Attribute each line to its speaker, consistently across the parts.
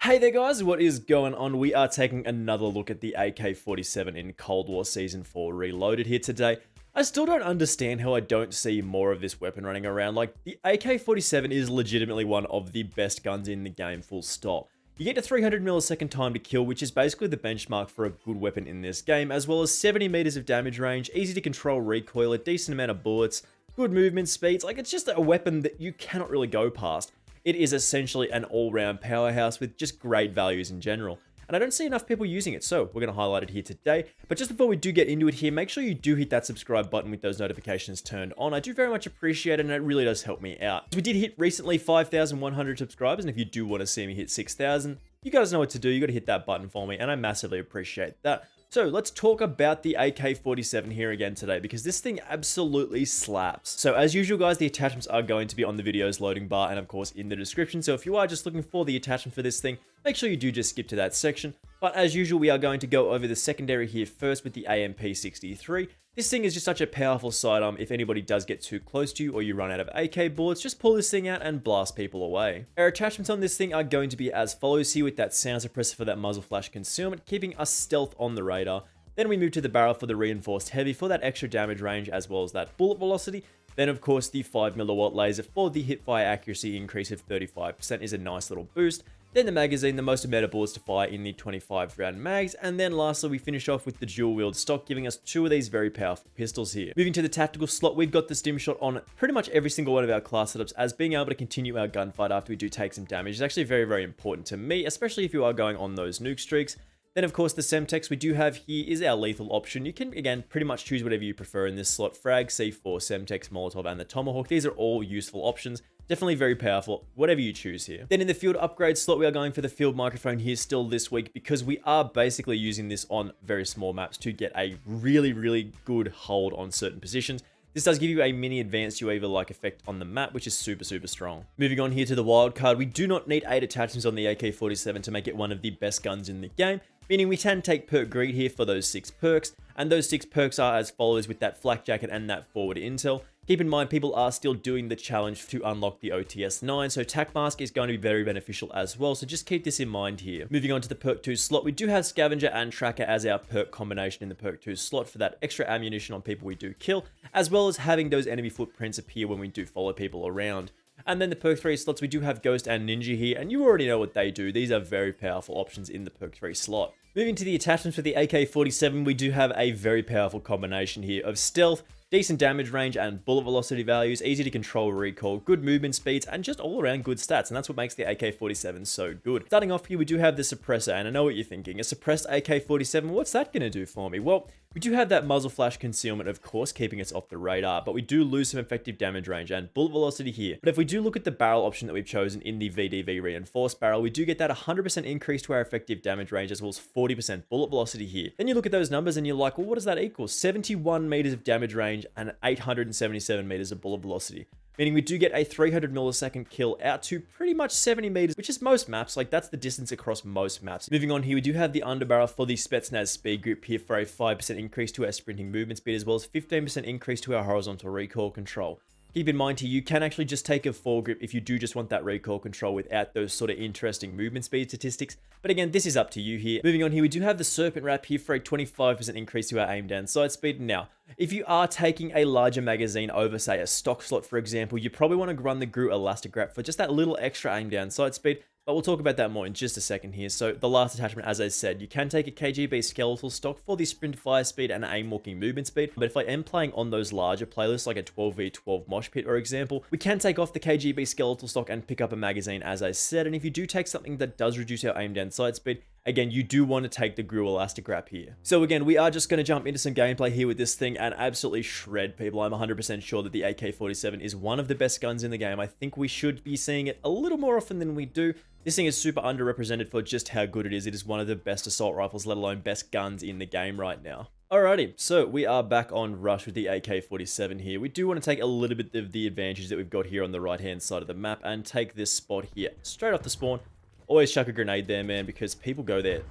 Speaker 1: Hey there guys, what is going on? We are taking another look at the AK-47 in Cold War Season 4 Reloaded here today. I still don't understand how I don't see more of this weapon running around. Like, the AK-47 is legitimately one of the best guns in the game, full stop. You get to 300 millisecond time to kill, which is basically the benchmark for a good weapon in this game, as well as 70 meters of damage range, easy to control recoil, a decent amount of bullets, good movement speeds. Like, it's just a weapon that you cannot really go past. It is essentially an all-round powerhouse with just great values in general. And I don't see enough people using it, so we're going to highlight it here today. But just before we do get into it here, make sure you do hit that subscribe button with those notifications turned on. I do very much appreciate it, and it really does help me out. We did hit recently 5,100 subscribers, and if you do want to see me hit 6,000, you guys know what to do. You got to hit that button for me, and I massively appreciate that. So let's talk about the AK-47 here again today, because this thing absolutely slaps. So as usual guys, the attachments are going to be on the video's loading bar and of course in the description. So if you are just looking for the attachment for this thing, make sure you do just skip to that section. But as usual, we are going to go over the secondary here first with the AMP63. This thing is just such a powerful sidearm. If anybody does get too close to you or you run out of AK bullets, just pull this thing out and blast people away. Our attachments on this thing are going to be as follows here, with that sound suppressor for that muzzle flash concealment, keeping us stealth on the radar. Then we move to the barrel for the reinforced heavy for that extra damage range as well as that bullet velocity. Then of course the 5mm laser for the hipfire accuracy increase of 35% is a nice little boost. Then the magazine, the most amount of bullets to fire in the 25 round mags. And then lastly, we finish off with the dual wield stock, giving us two of these very powerful pistols here. Moving to the tactical slot, we've got the stim shot on pretty much every single one of our class setups, as being able to continue our gunfight after we do take some damage is actually very, very important to me, especially if you are going on those nuke streaks. Then of course the Semtex we do have here is our lethal option. You can again pretty much choose whatever you prefer in this slot. Frag, C4, Semtex, Molotov, and the Tomahawk. These are all useful options. Definitely very powerful, whatever you choose here. Then in the field upgrade slot, we are going for the field microphone here still this week, because we are basically using this on very small maps to get a really, really good hold on certain positions. This does give you a mini advanced UAV-like effect on the map, which is super, super strong. Moving on here to the Wildcard, we do not need 8 attachments on the AK-47 to make it one of the best guns in the game, meaning we can take perk greed here for those 6 perks, and those 6 perks are as follows with that flak jacket and that forward intel. Keep in mind, people are still doing the challenge to unlock the OTS-9, so tac mask is going to be very beneficial as well, so just keep this in mind here. Moving on to the perk 2 slot, we do have scavenger and tracker as our perk combination in the perk 2 slot for that extra ammunition on people we do kill, as well as having those enemy footprints appear when we do follow people around. And then the perk 3 slots, we do have Ghost and Ninja here, and you already know what they do. These are very powerful options in the perk 3 slot. Moving to the attachments for the AK-47, we do have a very powerful combination here of stealth, decent damage range and bullet velocity values, easy to control recoil, good movement speeds, and just all around good stats, and that's what makes the AK-47 so good. Starting off here, we do have the suppressor, and I know what you're thinking, a suppressed AK-47, what's that going to do for me? Well, we do have that muzzle flash concealment, of course, keeping us off the radar, but we do lose some effective damage range and bullet velocity here. But if we do look at the barrel option that we've chosen in the VDV reinforced barrel, we do get that 100% increase to our effective damage range as well as 40% bullet velocity here. Then you look at those numbers and you're like, well, what does that equal? 71 meters of damage range and 877 meters of bullet velocity. Meaning we do get a 300 millisecond kill out to pretty much 70 meters, which is most maps. Like, that's the distance across most maps. Moving on here, we do have the underbarrel for the Spetsnaz speed grip here for a 5% increase to our sprinting movement speed, as well as 15% increase to our horizontal recoil control. Keep in mind here, you can actually just take a foregrip if you do just want that recoil control without those sort of interesting movement speed statistics. But again, this is up to you here. Moving on here, we do have the Serpent Wrap here for a 25% increase to our aim down sight speed. Now, if you are taking a larger magazine over, say, a stock slot, for example, you probably want to run the GRU Elastic Wrap for just that little extra aim down sight speed. But we'll talk about that more in just a second here. So the last attachment, as I said, you can take a KGB skeletal stock for the sprint fire speed and aim walking movement speed. But if I am playing on those larger playlists, like a 12v12 mosh pit, for example, we can take off the KGB skeletal stock and pick up a magazine, as I said. And if you do take something that does reduce our aim down sight speed, again, you do want to take the GRU Elastic Wrap here. So again, we are just going to jump into some gameplay here with this thing and absolutely shred people. I'm 100% sure that the AK-47 is one of the best guns in the game. I think we should be seeing it a little more often than we do. This thing is super underrepresented for just how good it is. It is one of the best assault rifles, let alone best guns in the game right now. Alrighty, so we are back on Rush with the AK-47 here. We do want to take a little bit of the advantage that we've got here on the right-hand side of the map and take this spot here. Straight off the spawn. Always chuck a grenade there, man, because people go there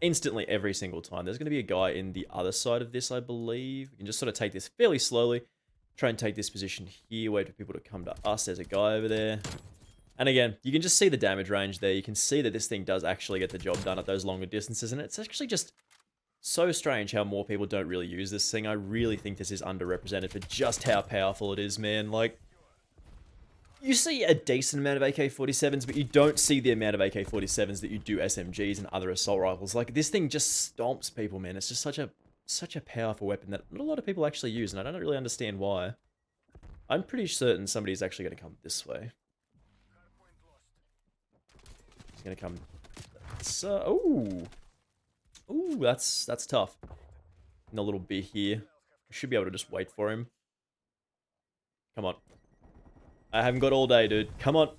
Speaker 1: instantly every single time. There's going to be a guy in the other side of this, I believe. We can just sort of take this fairly slowly. Try and take this position here, wait for people to come to us. There's a guy over there. And again, you can just see the damage range there. You can see that this thing does actually get the job done at those longer distances. And it's actually just so strange how more people don't really use this thing. I really think this is underrepresented for just how powerful it is, man. Like, you see a decent amount of AK-47s, but you don't see the amount of AK-47s that you do SMGs and other assault rifles. Like, this thing just stomps people, man. It's just such a powerful weapon that not a lot of people actually use, and I don't really understand why. I'm pretty certain somebody's actually going to come this way. He's going to come... Ooh, that's tough. And a little bit here. I should be able to just wait for him. Come on. I haven't got all day, dude. Come on.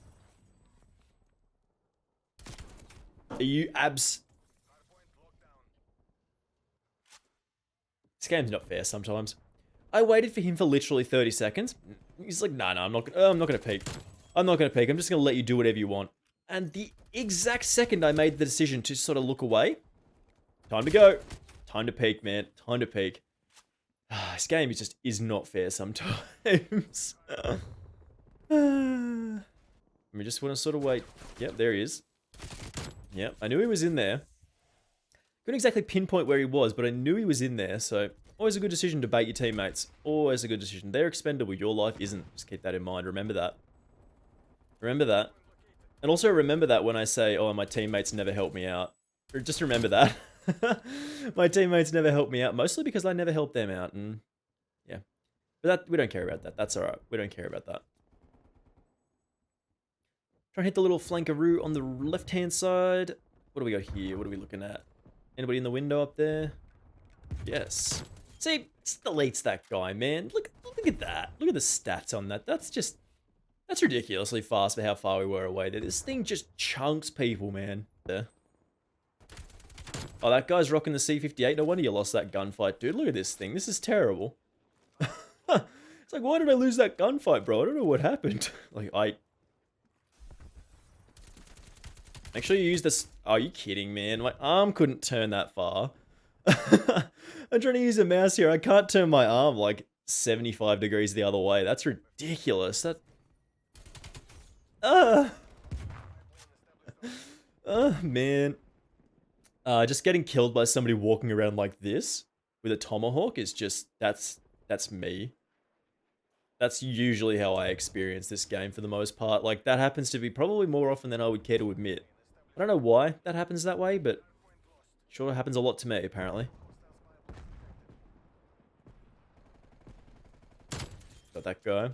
Speaker 1: Are you abs... This game's not fair sometimes. I waited for him for literally 30 seconds. He's like, nah, I'm not gonna peek. I'm not gonna peek. I'm just gonna let you do whatever you want. And the exact second I made the decision to sort of look away, time to go. Time to peek, man. Time to peek. This game is not fair sometimes. We just want to sort of wait. Yep, there he is. Yep, I knew he was in there. Couldn't exactly pinpoint where he was, but I knew he was in there, so always a good decision to bait your teammates. Always a good decision. They're expendable, your life isn't. Just keep that in mind. Remember that. Remember that. And also remember that when I say, oh, my teammates never help me out. Or just remember that. My teammates never help me out, mostly because I never help them out, and yeah. But we don't care about that. That's alright. We don't care about that. Try and hit the little flankaroo on the left-hand side. What do we got here? What are we looking at? Anybody in the window up there? Yes. See, just deletes that guy, man. Look at that. Look at the stats on that. That's ridiculously fast for how far we were away there. This thing just chunks people, man. There. Oh, that guy's rocking the C58. No wonder you lost that gunfight, dude. Look at this thing. This is terrible. It's like, why did I lose that gunfight, bro? I don't know what happened. Make sure you use this. Oh, are you kidding, man? My arm couldn't turn that far. I'm trying to use a mouse here. I can't turn my arm like 75 degrees the other way. That's ridiculous. Man. Just getting killed by somebody walking around like this with a tomahawk is just, that's me. That's usually how I experience this game for the most part. Like, that happens to be probably more often than I would care to admit. I don't know why that happens that way, but sure happens a lot to me, apparently. Got that guy.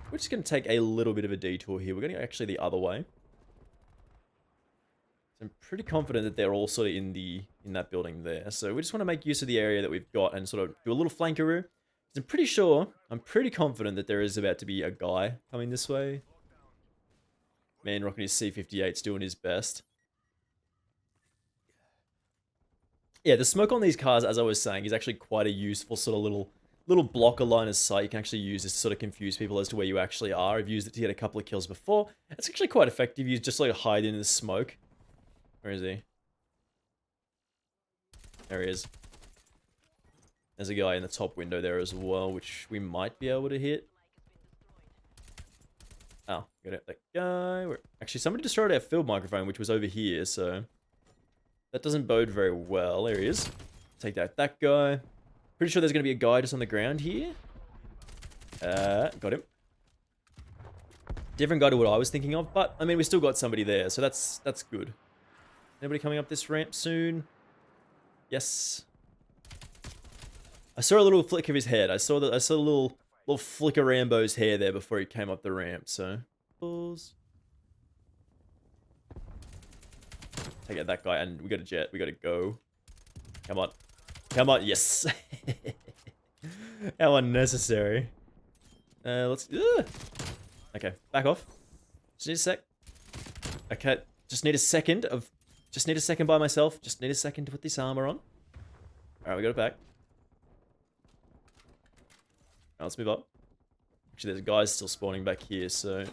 Speaker 1: We're just going to take a little bit of a detour here. We're going to go actually the other way. So I'm pretty confident that they're all sort of in that building there. So we just want to make use of the area that we've got and sort of do a little flankaroo. I'm pretty confident that there is about to be a guy coming this way. Man rocking his C58's doing his best. Yeah, the smoke on these cars, as I was saying, is actually quite a useful sort of little blocker line of sight you can actually use this to sort of confuse people as to where you actually are. I've used it to get a couple of kills before. It's actually quite effective. You just like hide in the smoke. Where is he? There he is. There's a guy in the top window there as well, which we might be able to hit. Oh, got it. That guy. Actually, somebody destroyed our field microphone, which was over here, so that doesn't bode very well. There he is. Take that guy. Pretty sure there's going to be a guy just on the ground here. Got him. Different guy to what I was thinking of, but I mean, we still got somebody there, so that's good. Anybody coming up this ramp soon? Yes. I saw a little flick of his head. I saw a little flick of Rambo's hair there before he came up the ramp, so pause. Take out that guy, and we got a jet. We got to go. Come on. Come on. Yes. How unnecessary. Let's... Okay, back off. Just need a sec. Okay, just need a second by myself. Just need a second to put this armor on. Alright, we got it back. Now let's move up. Actually, there's guys still spawning back here, so...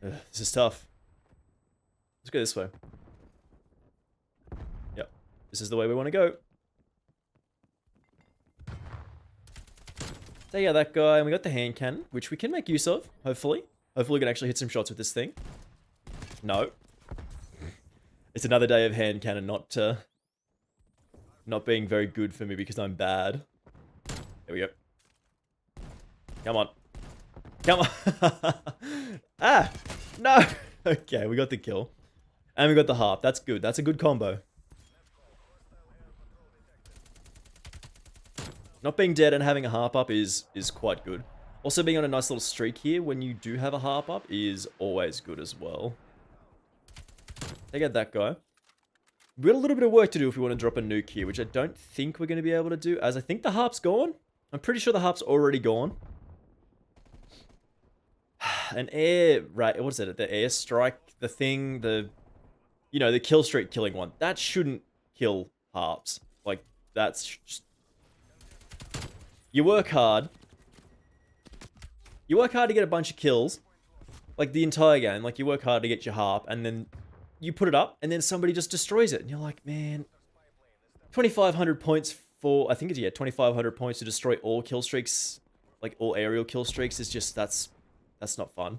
Speaker 1: this is tough. Let's go this way. Yep. This is the way we want to go. Take out that guy, and we got the hand cannon, which we can make use of, hopefully. Hopefully we can actually hit some shots with this thing. No. It's another day of hand cannon not being very good for me because I'm bad. There we go. Come on. Come on. Ah! No! Okay, we got the kill. And we got the harp. That's good. That's a good combo. Not being dead and having a harp up is quite good. Also being on a nice little streak here when you do have a harp up is always good as well. Take out that guy. We got a little bit of work to do if we want to drop a nuke here, which I don't think we're going to be able to do, as I think the harp's gone. I'm pretty sure the harp's already gone. An air, right, what is it? The air strike, the thing, you know, the kill streak killing one. That shouldn't kill harps. Like, that's just... You work hard. You work hard to get a bunch of kills. Like, the entire game. Like, you work hard to get your harp, and then you put it up, and then somebody just destroys it. And you're like, man, 2,500 points for, I think it's, yeah, 2,500 points to destroy all kill streaks, like all aerial kill streaks is just, that's not fun.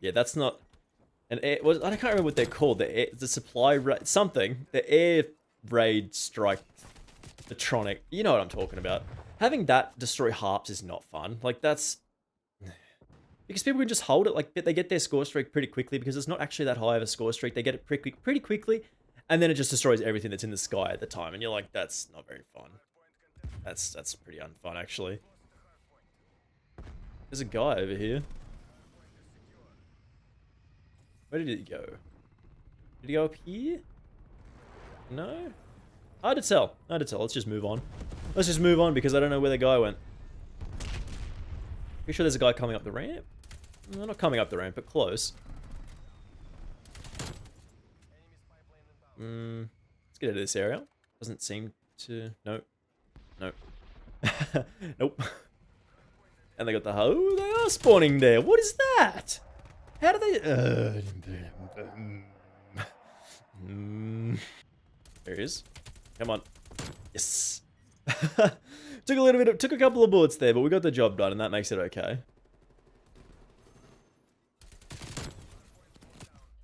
Speaker 1: Yeah, that's not, an air, I can't remember what they're called, the supply raid, something, the air raid strike, the tronic, you know what I'm talking about. Having that destroy harps is not fun. Like, that's... Because people can just hold it, like, they get their score streak pretty quickly because it's not actually that high of a score streak. They get it pretty quickly, and then it just destroys everything that's in the sky at the time, and you're like, that's not very fun. That's pretty unfun, actually. There's a guy over here. Where did he go? Did he go up here? No? Hard to tell. Hard to tell. Let's just move on. Let's just move on because I don't know where the guy went. Pretty sure there's a guy coming up the ramp. No, not coming up the ramp, but close. Let's get out of this area. Doesn't seem to... Nope. Nope. Nope. And they got the... Oh, they are spawning there. What is that? How do they... There he is. Come on. Yes. Took a couple of bullets there, but we got the job done, and that makes it okay.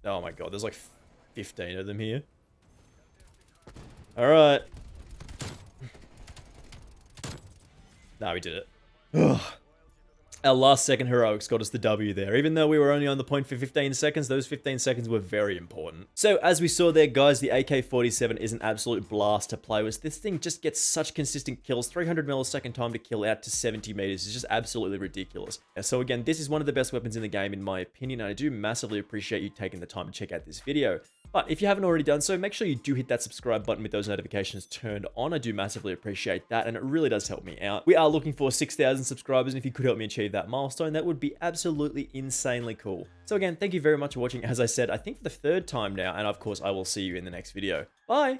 Speaker 1: Oh my god, there's like 15 of them here. Alright. Nah, we did it. Ugh. Our last second heroics got us the W there. Even though we were only on the point for 15 seconds, those 15 seconds were very important. So as we saw there, guys, the AK47 is an absolute blast to play with. This thing just gets such consistent kills. 300 millisecond time to kill out to 70 meters is just absolutely ridiculous. So again, this is one of the best weapons in the game in my opinion, and I do massively appreciate you taking the time to check out this video. But if you haven't already done so, make sure you do hit that subscribe button with those notifications turned on. I do massively appreciate that, and it really does help me out. We are looking for 6,000 subscribers, and if you could help me achieve that milestone, that would be absolutely insanely cool. So again, thank you very much for watching. As I said, I think for the third time now, and of course, I will see you in the next video. Bye!